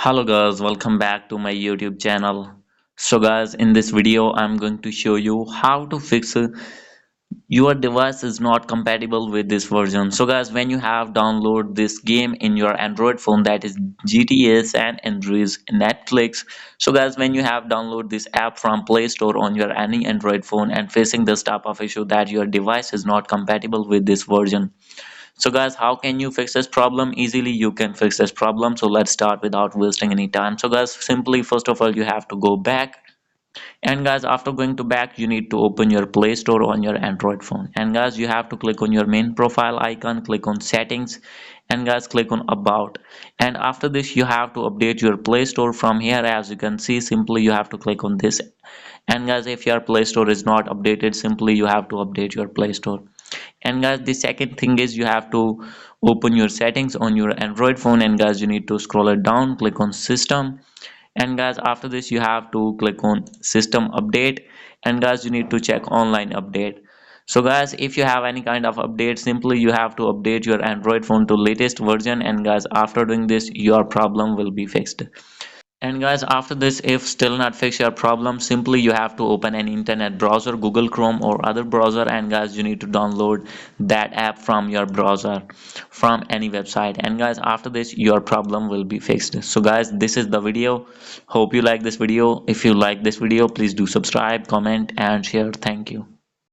Hello guys, welcome back to my YouTube channel. So guys, in this video I'm going to show you how to fix your device is not compatible with this version. So guys, when you have download this game in your Android phone, that is GTA San Andreas Netflix. So guys, when you have download this app from Play Store on your any Android phone and facing this type of issue that your device is not compatible with this version. So guys, how can you fix this problem? Easily you can fix this problem. So let's start without wasting any time. So guys, simply first of all you have to go back, and guys after going to back you need to open your Play Store on your Android phone, and guys you have to click on your main profile icon, click on settings, and guys click on about. And after this you have to update your Play Store. From here, as you can see, simply you have to click on this. And guys, if your Play Store is not updated, simply you have to update your Play Store. And guys, the second thing is you have to open your settings on your Android phone, and guys you need to scroll it down, click on system, and guys after this you have to click on system update, and guys you need to check online update. So guys, if you have any kind of update, simply you have to update your Android phone to latest version, and guys after doing this your problem will be fixed. And guys, after this, if still not fix your problem, simply you have to open an internet browser, Google Chrome or other browser, and guys you need to download that app from your browser from any website. And guys, after this your problem will be fixed. So guys, this is the video. Hope you like this video. If you like this video, please do subscribe, comment and share. Thank you.